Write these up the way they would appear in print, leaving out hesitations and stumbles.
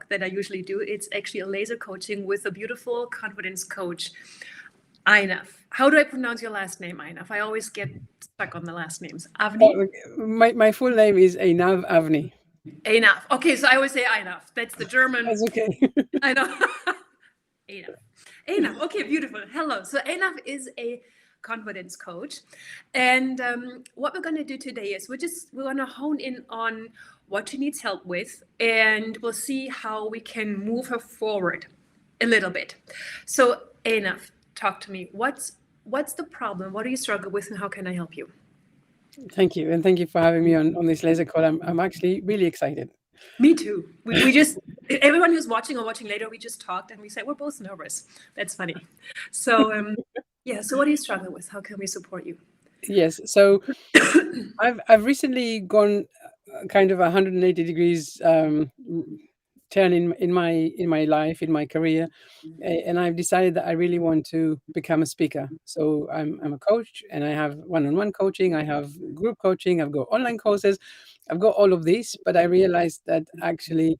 that I usually do. It's actually a laser coaching with a beautiful confidence coach, Einav. How do I pronounce your last name, Einav? I always get stuck on the last names. Avni? My full name is Einav Avni. Einav. Okay, so I always say Einav. That's the German. That's okay. I know. Einav. Einav. Okay, beautiful. Hello. So Einav is a confidence coach, and what we're going to do today is we're going to hone in on what she needs help with, and we'll see how we can move her forward a little bit. So Einav, talk to me. What's the problem? What do you struggle with, and how can I help you? Thank you, and thank you for having me on this laser call. I'm actually really excited. Me too. We just, everyone who's watching or watching later, we just talked and we said we're both nervous. That's funny. So yeah. So what do you struggle with? How can we support you? Yes. So I've recently gone kind of 180 degrees turn in my life, in my career, and I've decided that I really want to become a speaker. So I'm a coach, and I have one-on-one coaching, I have group coaching, I've got online courses, I've got all of this, but I realized that actually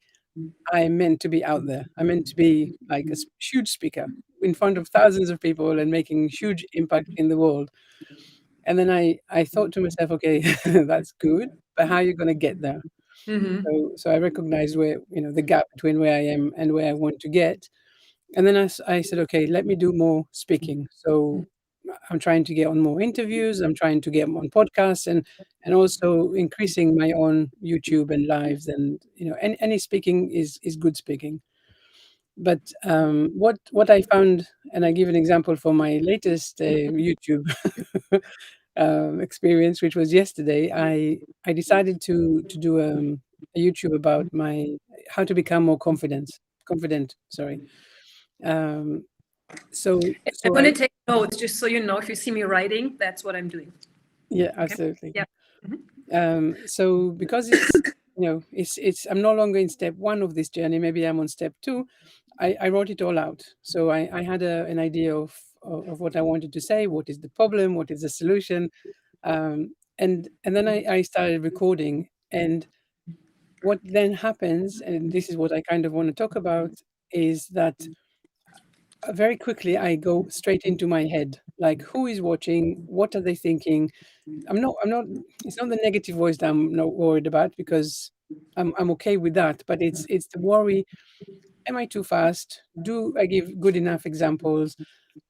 I'm meant to be out there. I'm meant to be like a huge speaker in front of thousands of people and making huge impact in the world. And then I thought to myself, okay, that's good, but how are you going to get there? Mm-hmm. So I recognized where, the gap between where I am and where I want to get. And then I said, okay, let me do more speaking. So I'm trying to get on more interviews. I'm trying to get on podcasts and also increasing my own YouTube and lives. And, any speaking is good speaking. But what I found, and I give an example for my latest YouTube experience, which was yesterday. I decided to do a YouTube about my how to become more confident. Sorry. Um, so I'm so going to I take notes just so you know. If you see me writing, that's what I'm doing. Yeah, Okay. absolutely. Yeah. So because it's I'm no longer in step one of this journey. Maybe I'm on step two. I wrote it all out. So I had an idea of what I wanted to say. What is the problem? What is the solution? And then I started recording. And what then happens, and this is what I kind of want to talk about, is that very quickly I go straight into my head. Like, who is watching? What are they thinking? I'm not it's not the negative voice that I'm not worried about, because I'm okay with that, but it's the worry. Am I too fast? Do I give good enough examples?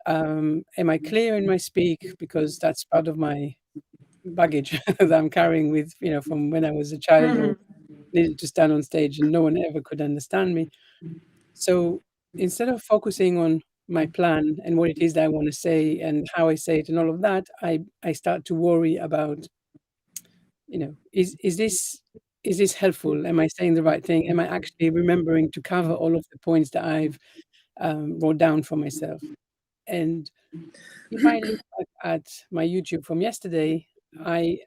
Am I clear in my speak? Because that's part of my baggage that I'm carrying with, from when I was a child or needed to stand on stage and no one ever could understand me. So instead of focusing on my plan and what it is that I want to say and how I say it and all of that, I start to worry about, is this helpful? Am I saying the right thing? Am I actually remembering to cover all of the points that I've wrote down for myself? And if I look back at my YouTube from yesterday, I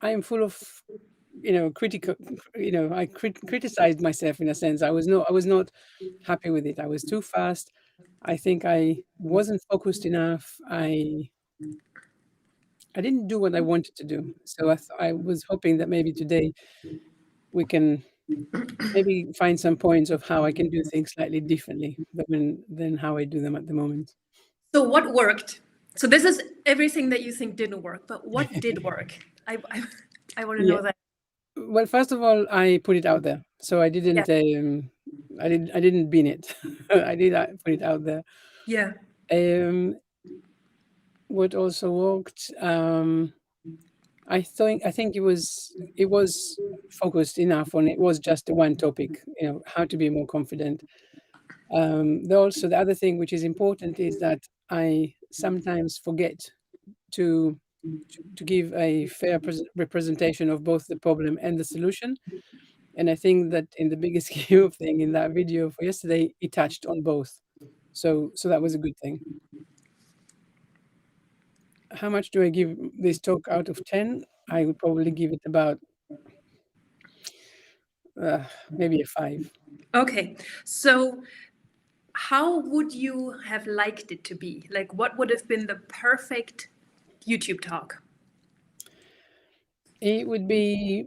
I am full of critical. I criticized myself in a sense. I was not happy with it. I was too fast. I think I wasn't focused enough. I didn't do what I wanted to do. So I was hoping that maybe today we can maybe find some points of how I can do things slightly differently than how I do them at the moment. So what worked? So this is everything that you think didn't work, but what did work? I want to Yeah. know that. Well, first of all, I put it out there. So Yeah. I didn't bin it. I did put it out there. Yeah. Um, what also worked, I think it was focused enough on, it was just the one topic, how to be more confident. The other thing which is important is that I sometimes forget to to give a fair representation of both the problem and the solution. And I think that in the bigger scheme of thing in that video for yesterday, it touched on both. So that was a good thing. How much do I give this talk out of 10? I would probably give it about maybe a 5. Okay. So how would you have liked it to be? Like, what would have been the perfect YouTube talk? It would be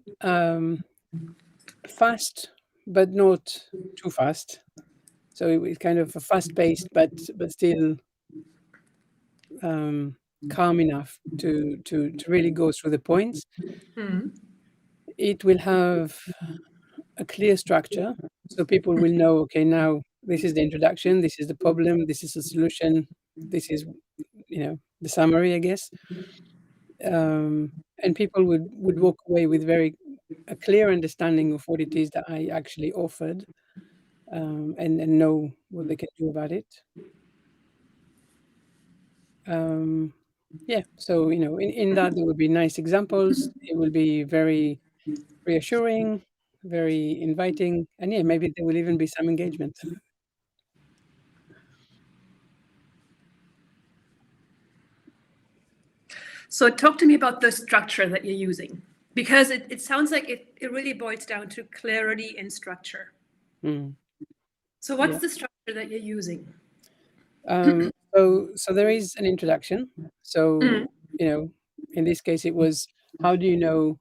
fast but not too fast. So it's kind of a fast-paced, but still calm enough to really go through the points. It will have a clear structure, so people will know, okay, now this is the introduction, this is the problem, this is the solution, this is, the summary, I guess. And people would walk away with a clear understanding of what it is that I actually offered, and know what they can do about it. Yeah, so in that there will be nice examples. It will be very reassuring, very inviting, and yeah, maybe there will even be some engagement. So talk to me about the structure that you're using, because it sounds like it really boils down to clarity and structure. Mm, So yeah. what's the structure that you're using? So there is an introduction. So in this case, it was, how do you know?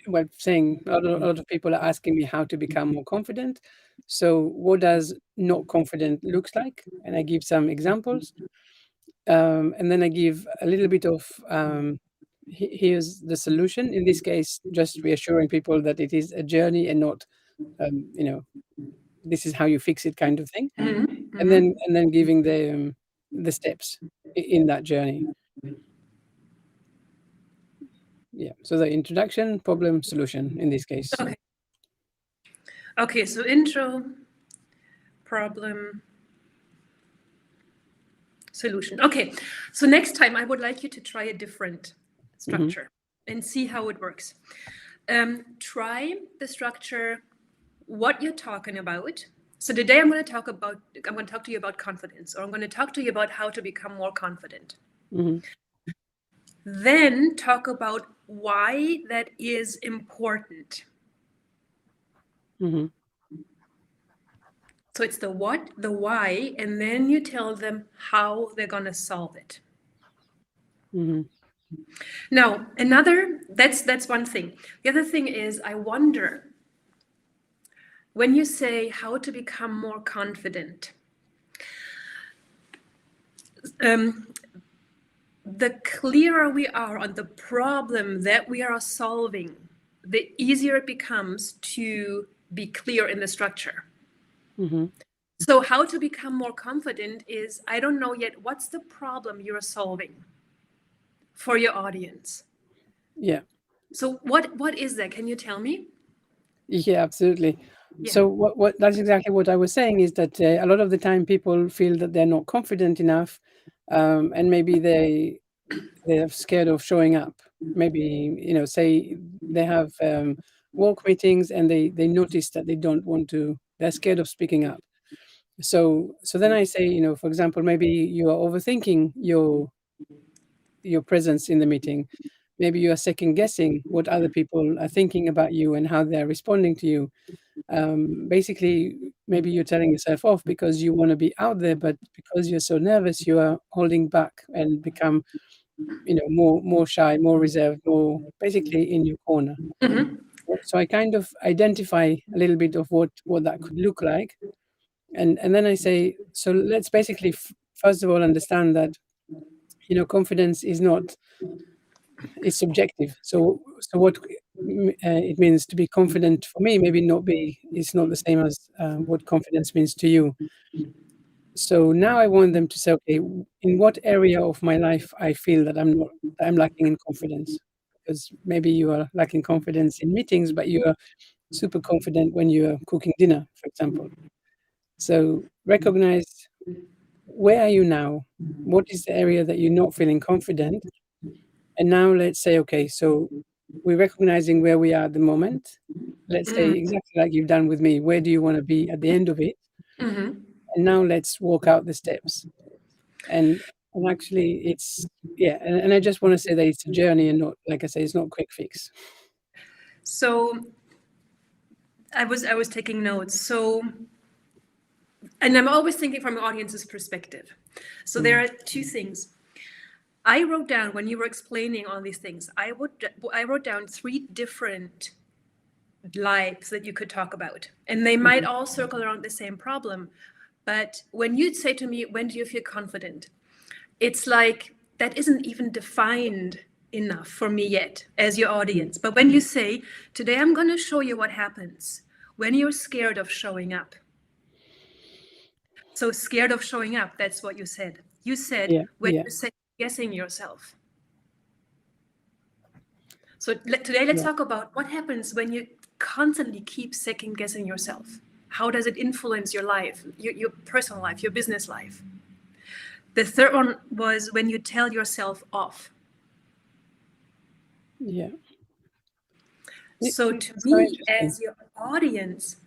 Well, saying a lot of people are asking me how to become more confident. So what does not confident looks like? And I give some examples. And then I give a little bit of, here's the solution. In this case, just reassuring people that it is a journey and not, this is how you fix it, kind of thing. And then giving the steps in that journey. Yeah. So the introduction, problem, solution in this case. Okay. Okay. So intro, problem, solution. Okay. So next time I would like you to try a different structure and see how it works. Try the structure, what you're talking about. So today I'm going to talk to you about confidence, or I'm going to talk to you about how to become more confident. Then talk about why that is important. So it's the what, the why, and then you tell them how they're going to solve it. Now, that's one thing. The other thing is, I wonder, when you say how to become more confident, the clearer we are on the problem that we are solving, the easier it becomes to be clear in the structure. So how to become more confident is, I don't know yet, what's the problem you're solving for your audience? Yeah. So what is that? Can you tell me? Yeah, absolutely. Yeah. So what that's exactly what I was saying, is that a lot of the time people feel that they're not confident enough, and maybe they're scared of showing up. Maybe, say they have work meetings and they notice that they're scared of speaking up. So then I say, for example, maybe you are overthinking your presence in the meeting. Maybe you are second guessing what other people are thinking about you and how they're responding to you. Basically, maybe you're telling yourself off because you want to be out there, but because you're so nervous, you are holding back and become, more shy, more reserved, more basically in your corner. So I kind of identify a little bit of what that could look like, and then I say, so let's basically first of all understand that confidence is subjective. So what it means to be confident for me, maybe not be it's not the same as what confidence means to you. So now I want them to say, okay, in what area of my life I feel that I'm lacking in confidence. Because maybe you are lacking confidence in meetings, but you are super confident when you are cooking dinner, for example. So recognize, where are you now? What is the area that you're not feeling confident? And now let's say, okay, so we're recognizing where we are at the moment. Let's say exactly like you've done with me, where do you want to be at the end of it? And now let's walk out the steps. And actually it's, yeah, and I just want to say that it's a journey and not, like I say, it's not quick fix. So I was taking notes. So, and I'm always thinking from an audience's perspective. So there are two things. I wrote down, when you were explaining all these things, I wrote down three different lives that you could talk about. And they might all circle around the same problem. But when you say to me, when do you feel confident? It's like that isn't even defined enough for me yet as your audience. But when you say, today I'm going to show you what happens when you're scared of showing up. So scared of showing up, that's what you said. You said when you're second guessing yourself. So today let's talk about what happens when you constantly keep second guessing yourself. How does it influence your life, your personal life, your business life? The third one was when you tell yourself off. Yeah. So to me, as your audience,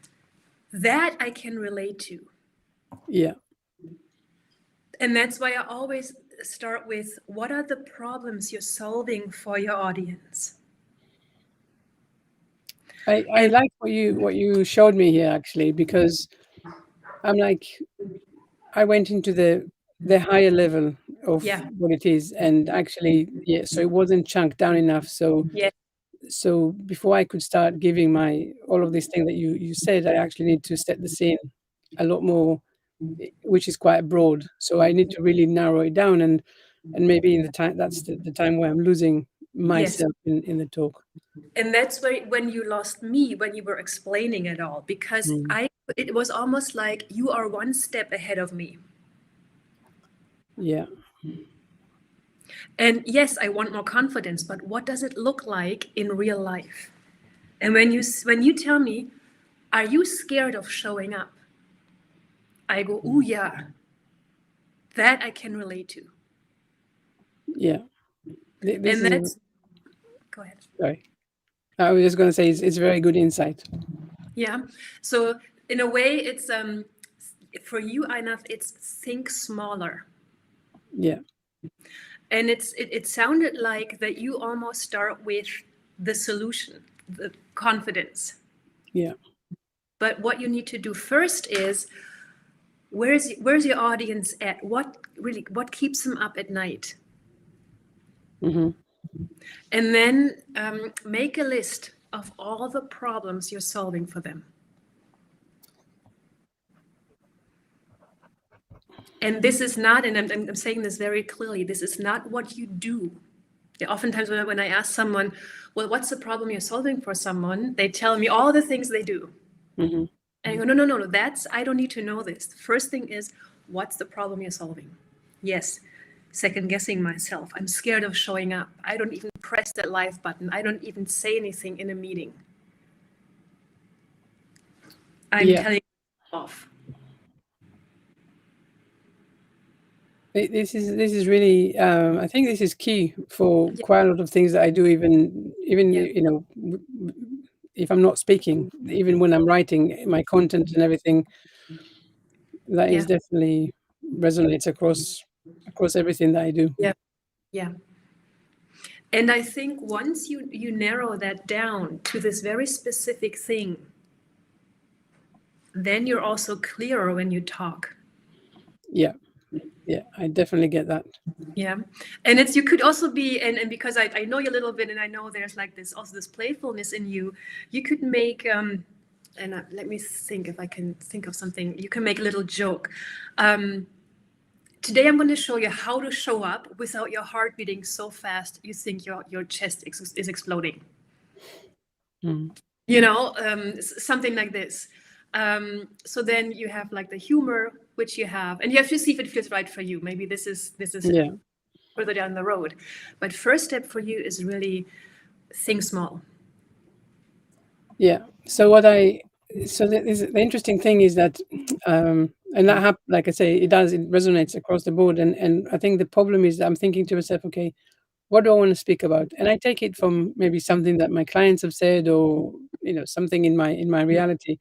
that I can relate to. Yeah. And that's why I always start with, what are the problems you're solving for your audience? I like what you showed me here, actually, because I'm like, I went into the higher level of what it is, and actually, so it wasn't chunked down enough. So before I could start giving my all of these things that you said, I actually need to set the scene a lot more, which is quite broad. So I need to really narrow it down, and maybe in the time, that's the time where I'm losing myself in the talk. And that's where, when you lost me, when you were explaining it all, because it was almost like you are one step ahead of me. Yeah. And yes, I want more confidence, but what does it look like in real life? And when you tell me, are you scared of showing up? I go, oh yeah, that I can relate to. Yeah. This and is that's, go ahead. Sorry. I was just going to say it's very good insight. Yeah. So in a way, it's for you, Einav, it's think smaller. Yeah. And it sounded like that you almost start with the solution, the confidence. Yeah. But what you need to do first is, where's your audience at? What keeps them up at night? Mm-hmm. And then make a list of all the problems you're solving for them. And this is not, and I'm saying this very clearly, this is not what you do. Oftentimes when I ask someone, well, what's the problem you're solving for someone? They tell me all the things they do. Mm-hmm. And I go, no, I don't need to know this. The first thing is, what's the problem you're solving? Yes, second guessing myself. I'm scared of showing up. I don't even press that live button. I don't even say anything in a meeting. I'm telling you off. This is really, I think this is key for quite a lot of things that I do, even you know, if I'm not speaking, even when I'm writing my content and everything, that is definitely resonates across everything that I do. Yeah. And I think once you narrow that down to this very specific thing, then you're also clearer when you talk. Yeah, I definitely get that. Yeah. And you could also be, and because I know you a little bit, and I know there's like this playfulness in you, you could make, and let me think if I can think of something. You can make a little joke. Today I'm going to show you how to show up without your heart beating so fast you think your chest is exploding. You know, something like this. So then you have like the humor, which you have, and you have to see if it feels right for you. Maybe this is further down the road. But first step for you is really think small. Yeah. So the interesting thing is that, and that like I say, it resonates across the board. And I think the problem is that I'm thinking to myself, okay, what do I want to speak about? And I take it from maybe something that my clients have said, or something in my reality.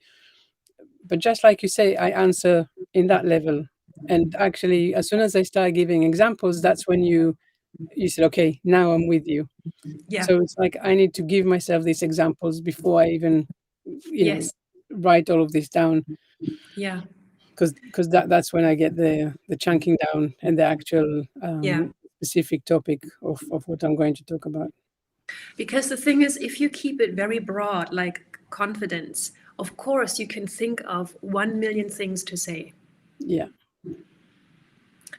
But just like you say, I answer in that level. And actually, as soon as I start giving examples, that's when you said, okay, now I'm with you. Yeah. So it's like I need to give myself these examples before I even, write all of this down. Yeah. Because that's when I get the chunking down and the actual specific topic of what I'm going to talk about. Because the thing is, if you keep it very broad, like confidence, of course, you can think of 1 million things to say. Yeah.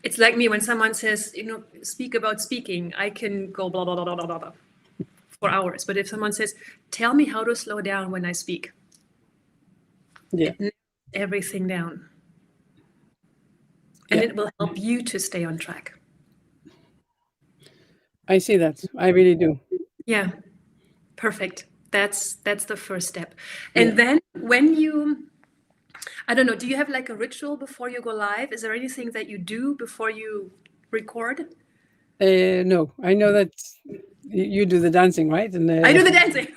It's like me when someone says, speak about speaking, I can go blah, blah, blah, blah, blah, blah, blah for hours. But if someone says, tell me how to slow down when I speak, Yeah. it narrows everything down. And Yeah. it will help you to stay on track. I see that. I really do. Yeah, perfect. That's the first step. Yeah. And then when you, I don't know, do you have like a ritual before you go live? Is there anything that you do before you record? No, I know that you do the dancing, right? And I do the dancing.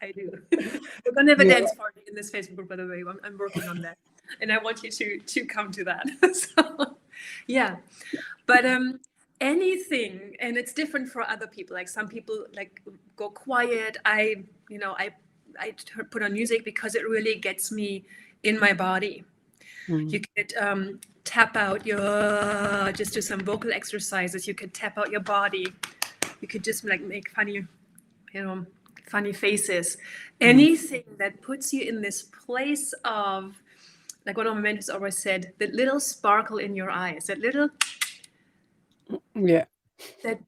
I do. We're gonna have a you, dance party in this Facebook group, by the way. I'm working on that, and I want you to come to that. So, yeah, but anything, and it's different for other people. Like some people like go quiet. I put on music because it really gets me in my body. You could tap out your, just do some vocal exercises. You could tap out your body. You could just like make funny, funny faces. Anything that puts you in this place of, like one of my mentors always said, that little sparkle in your eyes, that little, yeah, that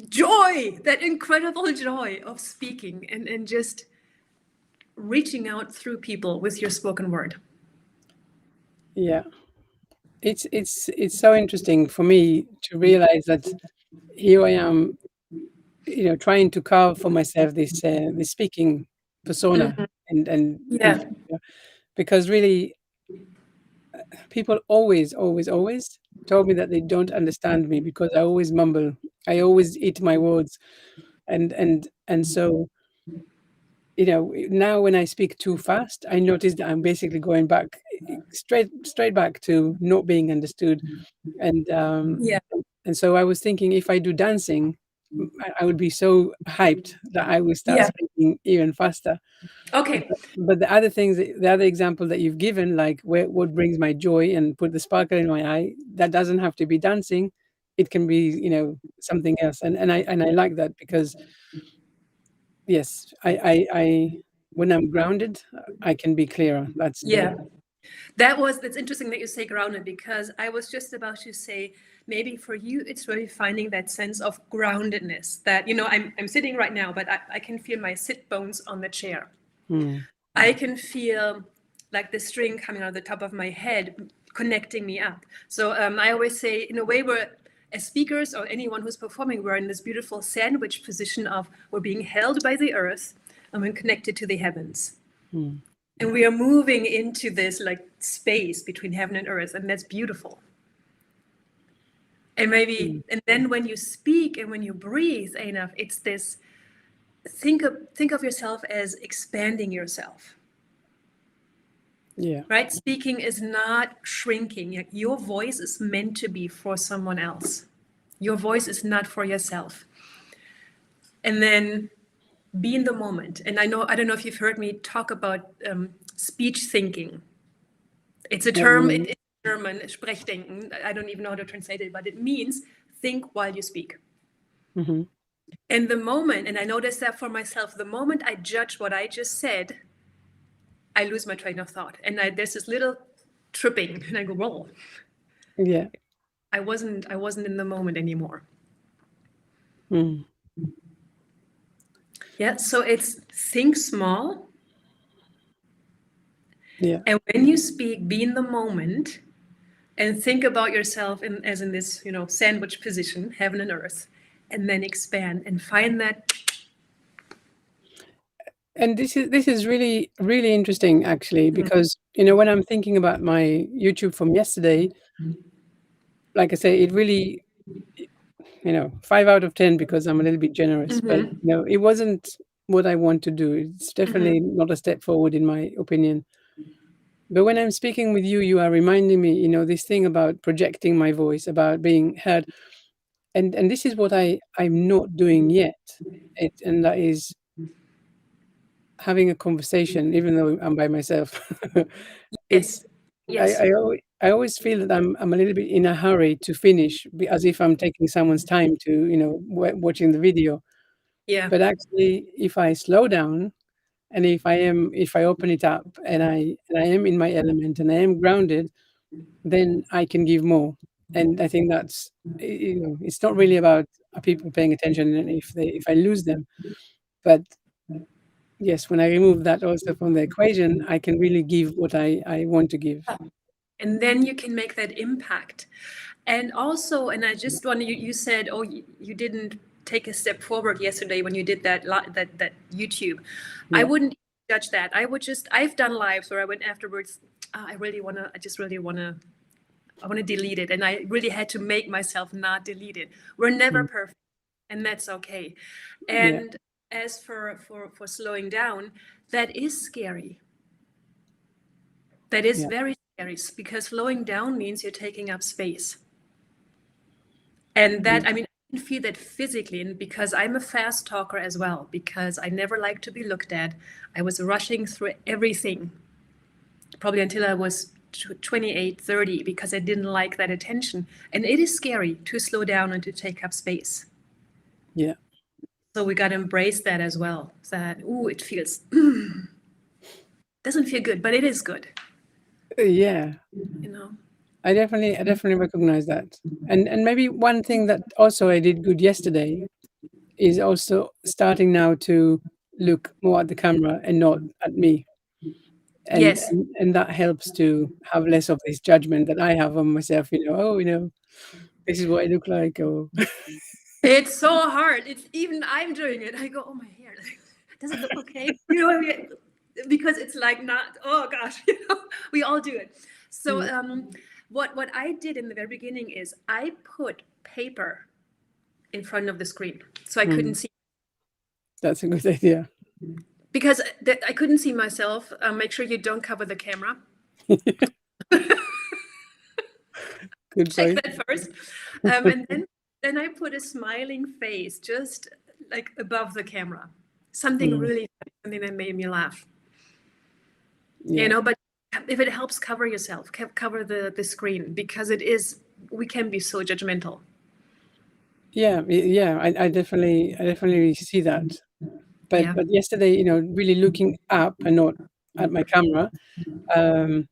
joy, that incredible joy of speaking and just reaching out through people with your spoken word. yeah. It's so interesting for me to realize that here I am, trying to carve for myself this speaking persona and Yeah. future. Because really people always told me that they don't understand me because I always mumble, I always eat my words, and so now when I speak too fast, I notice that I'm basically going back straight back to not being understood. And Yeah. and so I was thinking if I do dancing, I would be so hyped that I will start Yeah. speaking even faster. Okay. But the other things, the other example that you've given, like what brings my joy and put the sparkle in my eye, that doesn't have to be dancing. It can be, something else. And I like that because yes, I when I'm grounded, I can be clearer. That's Yeah. That's interesting that you say grounded, because I was just about to say maybe for you it's really finding that sense of groundedness that I'm sitting right now, but I can feel my sit bones on the chair. I can feel like the string coming out of the top of my head connecting me up. So I always say, in a way, we're, as speakers or anyone who's performing, we're in this beautiful sandwich position of we're being held by the earth and we're connected to the heavens. And we are moving into this like space between heaven and earth, and that's beautiful. And maybe, and then when you speak and when you breathe, Einav, it's this, think of yourself as expanding yourself. Yeah. Right? Speaking is not shrinking. Your voice is meant to be for someone else. Your voice is not for yourself. And then be in the moment. And I don't know if you've heard me talk about speech thinking. It's a term in German, Sprechdenken. I don't even know how to translate it, but it means think while you speak. And the moment, and I noticed that for myself, the moment I judge what I just said, I lose my train of thought. And there's this little tripping, and I go, whoa. Yeah. I wasn't in the moment anymore. Yeah, so it's think small. Yeah. And when you speak, be in the moment and think about yourself as in this, sandwich position, heaven and earth, and then expand and find that. And this is really, really interesting actually, because when I'm thinking about my YouTube from yesterday, like I say, it really, 5 out of 10 because I'm a little bit generous, but it wasn't what I want to do. It's definitely not a step forward in my opinion. But when I'm speaking with you, you are reminding me, this thing about projecting my voice, about being heard. And this is what I'm not doing yet. And that is having a conversation, even though I'm by myself. It's Yes. I always feel that I'm a little bit in a hurry to finish, as if I'm taking someone's time to watching the video. Yeah. But actually, if I slow down and if I open it up and I am in my element and I am grounded, then I can give more. And I think that's, it's not really about people paying attention and if I lose them, but yes, when I remove that also from the equation, I can really give what I want to give. And then you can make that impact. And also, and I just want you said, oh, you didn't take a step forward yesterday when you did that YouTube. I Yeah. wouldn't judge that. I would just, I've done lives where I went afterwards, I just really want to, I want to delete it. And I really had to make myself not delete it. We're never Mm. perfect, and that's okay. Yeah. And as for slowing down, that is scary. That is Yeah. very scary because slowing down means you're taking up space. And Yeah. that, I mean, I can feel that physically, and because I'm a fast talker as well, because I never like to be looked at. I was rushing through everything, probably until I was 28, 30, because I didn't like that attention. And it is scary to slow down and to take up space. Yeah. So we got to embrace that as well. That, ooh, it feels, doesn't feel good, but it is good, Yeah. you know? I definitely recognize that. And maybe one thing that also I did good yesterday is also starting now to look more at the camera and not at me. Yes. And that helps to have less of this judgment that I have on myself, oh, this is what I look like, or It's so hard. It's even I'm doing it. I go, oh my hair, does it look okay? Because it's like not. Oh gosh, we all do it. So yeah, what I did in the very beginning is I put paper in front of the screen so I couldn't mm, see that's a good idea. because I couldn't see myself. Make sure you don't cover the camera. Good Check point. that first, and then I put a smiling face just like above the camera. Something Mm, really funny, something that made me laugh. yeah, But if it helps, cover yourself, cover the screen, because it is, we can be so judgmental. yeah. I definitely see that. Yeah. But yesterday, really looking up and not at my camera, um,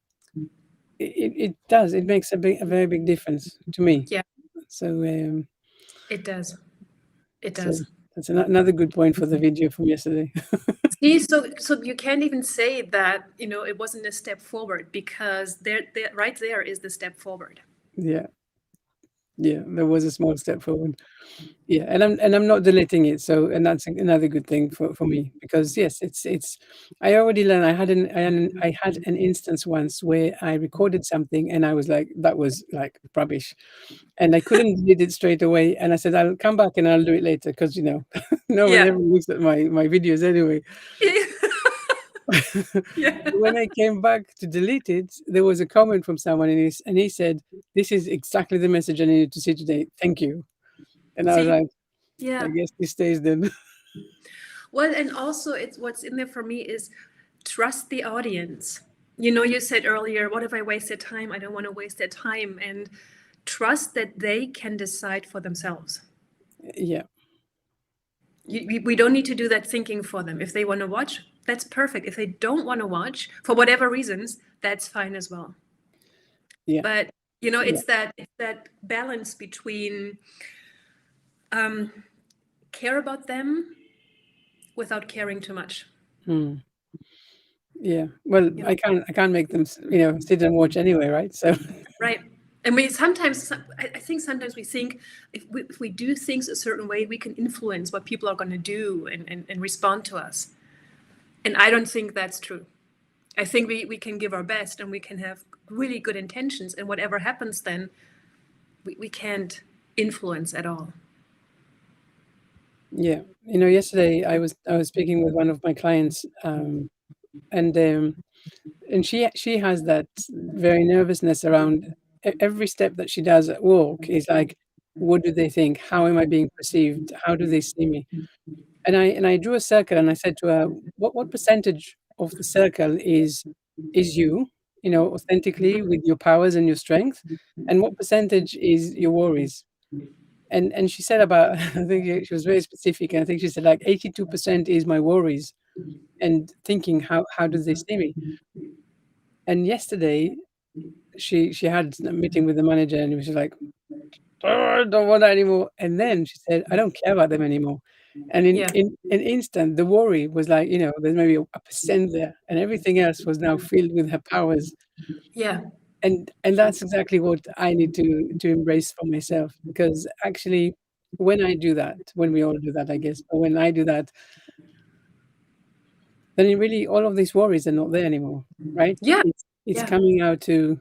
it does. It makes a very big difference to me. Yeah, So it does. It so does. that's another good point for the video from yesterday. See, so you can't even say that, it wasn't a step forward, because there right there is the step forward. Yeah, yeah. There was a small step forward. Yeah, and I'm not deleting it, so and that's another good thing for me because yes, it's I already learned. I had an instance once where I recorded something and I was like, that was like rubbish, and I couldn't delete it straight away. And I said, I'll come back and I'll do it later because no one Yeah. ever looks at my videos anyway. Yeah. When I came back to delete it, there was a comment from someone and he said, "This is exactly the message I needed to see today. Thank you." And I was See, like, I yeah. guess this stays then. Well, and also it's what's in there for me is trust the audience. You said earlier, what if I wasted time? I don't want to waste their time. And trust that they can decide for themselves. Yeah. We don't need to do that thinking for them. If they want to watch, that's perfect. If they don't want to watch, for whatever reasons, that's fine as well. Yeah. But Yeah. it's that balance between um, care about them without caring too much. Mm. Yeah. Well, You know, I can't make them, sit and watch anyway, right? So right? And we sometimes, I think sometimes we think if we do things a certain way, we can influence what people are going to do and respond to us. And I don't think that's true. I think we can give our best and we can have really good intentions. And whatever happens then, we can't influence at all. yeah. Yesterday I was speaking with one of my clients, and she has that very nervousness around every step that she does at work is like, what do they think? How am I being perceived? How do they see me? And I drew a circle and I said to her, what percentage of the circle is you, authentically with your powers and your strength, and what percentage is your worries? And she said about I think she was very specific, and I think she said like 82% is my worries and thinking how do they see me. And yesterday she had a meeting with the manager, and she was like, "Oh, I don't want that anymore." And then she said, "I don't care about them anymore." And Yeah. in an instant, the worry was like, there's maybe a percent there, and everything else was now filled with her powers. Yeah. And that's exactly what I need to embrace for myself, because actually, when I do that, when we all do that, I guess, but when I do that, then it really all of these worries are not there anymore, right? Yeah. It's Yeah. coming out to,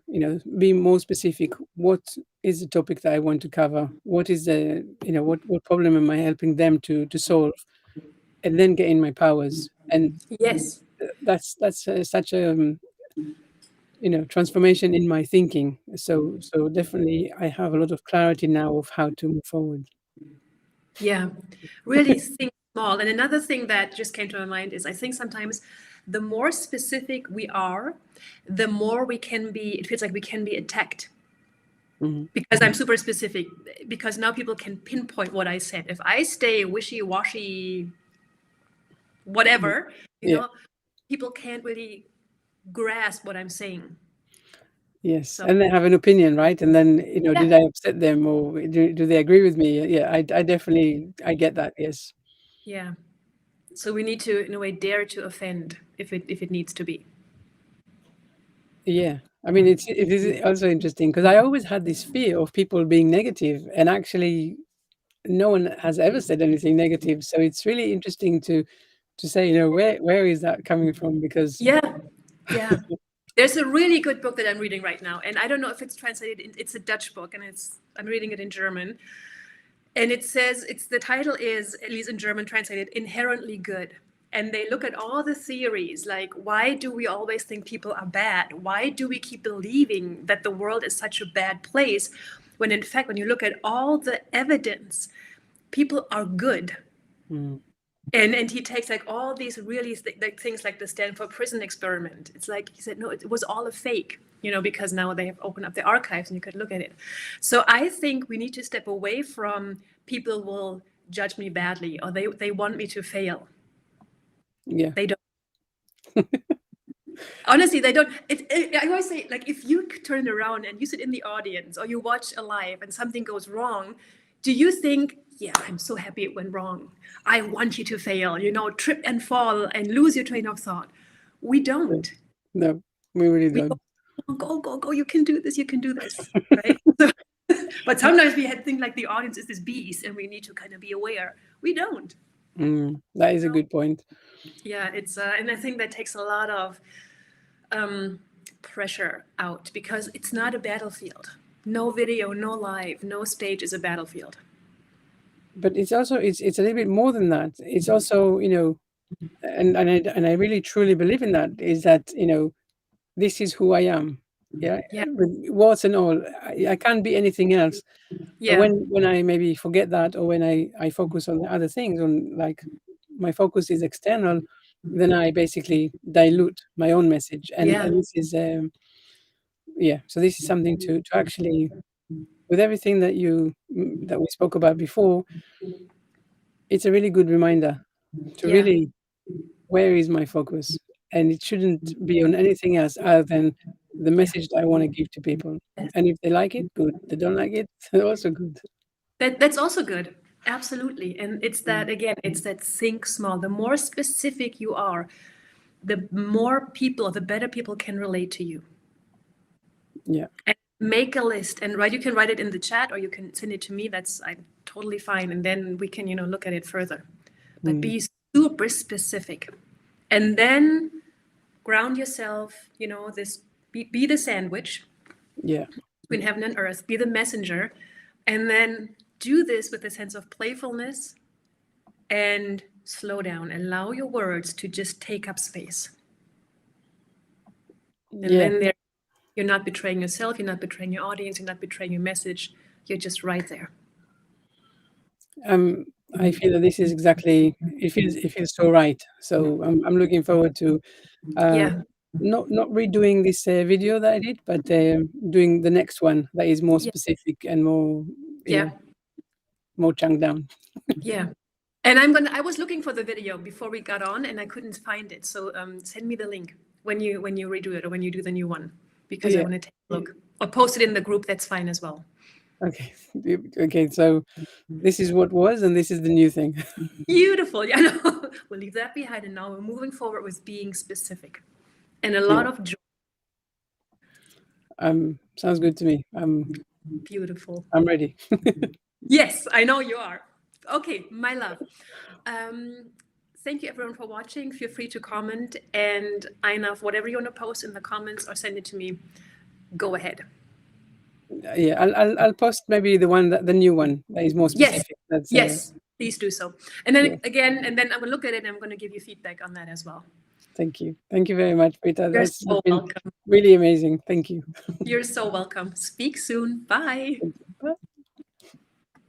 be more specific. What is the topic that I want to cover? What is the, what problem am I helping them to solve? And then get in my powers. And Yes. that's such a transformation in my thinking. So definitely, I have a lot of clarity now of how to move forward. Yeah. Really think small. And another thing that just came to my mind is I think sometimes the more specific we are, the more we can be, it feels like we can be attacked Mhm. because I'm super specific. Because now people can pinpoint what I said. If I stay wishy washy, Mm. whatever, you Yeah. know, people can't really grasp what I'm saying. Yes, So, and they have an opinion, right? And then, yeah. did I upset them, or do they agree with me? Yeah, I definitely I get that. Yes. Yeah. So we need to, in a way, dare to offend if it needs to be. Yeah. I mean, it is also interesting because I always had this fear of people being negative, and actually, no one has ever said anything negative. So it's really interesting to say, where is that coming from? Because Yeah. Yeah. There's a really good book that I'm reading right now, and I don't know if it's translated. It's a Dutch book, and I'm reading it in German. And it says it's the title is, at least in German translated, inherently good. And they look at all the theories, like why do we always think people are bad? Why do we keep believing that the world is such a bad place? When in fact, when you look at all the evidence, people are good. mm, And he takes like all these really like things like the Stanford prison experiment. It's like he said, no, it was all a fake, because now they have opened up the archives and you could look at it. So I think we need to step away from people will judge me badly or they want me to fail. yeah, They don't. Honestly, they don't. I always say, like, if you turn around and you sit in the audience or you watch a live and something goes wrong, do you think, yeah, I'm so happy it went wrong. I want you to fail, trip and fall and lose your train of thought. We yeah. don't. No, we really We go, don't. go, go, go. You can do this. You can do this. Right. So, but sometimes we think like the audience is this beast and we need to kind of be aware. We don't. That is a good point. Yeah, and I think that takes a lot of pressure out because it's not a battlefield. No video, no live, no stage is a battlefield. But it's a little bit more than that. It's also, and I really truly believe in that, is that, this is who I am. Yeah, Yeah, with warts and all. I can't be anything else. But yeah, when I maybe forget that, or when I focus on other things, on like my focus is external, then I basically dilute my own message. And yeah, and this is yeah. So this is something to actually, with everything that we spoke about before, it's a really good reminder to yeah. really, where is my focus? And it shouldn't be on anything else other than the Yeah. message that I want to give to people. Yes. And if they like it, good. They don't like it, also good. That's also good. Absolutely. And it's Mm. that again, it's that think small. The more specific you are, the more people, the better people can relate to you. Yeah. And make a list and you can write it in the chat or you can send it to me. That's I'm totally fine. And then we can, look at it further. But Mm. be super specific. And then ground yourself, this be the sandwich Yeah. between heaven and earth, be the messenger, and then do this with a sense of playfulness and slow down. Allow your words to just take up space. And Yeah. then you're not betraying yourself, you're not betraying your audience, you're not betraying your message. You're just right there. I feel that this is exactly, it feels so right. So I'm looking forward to uh, Yeah. not redoing this video that I did, but doing the next one that is more Yeah. specific and more, you Yeah. know, more chunk down. Yeah. And I was looking for the video before we got on and I couldn't find it. So send me the link when you redo it or when you do the new one, because I Yeah. want to take a look. Or post it in the group, that's fine as well. Okay. Okay. So this is what was, and this is the new thing. Beautiful. Yeah, no, we'll leave that behind and now we're moving forward with being specific. And a lot of joy. Sounds good to me. Beautiful. I'm ready. Yes, I know you are. Okay, my love. Thank you everyone for watching. Feel free to comment, and Einav, whatever you want to post in the comments or send it to me, go ahead. Yeah, I'll post maybe the new one that is more Yes, specific. That's yes, please do so. And then yeah. again, and then I'm gonna look at it and I'm gonna give you feedback on that as well. Thank you very much, Peter. You're That's so been welcome. really amazing. Thank you. You're so welcome. Speak soon. Bye. Bye.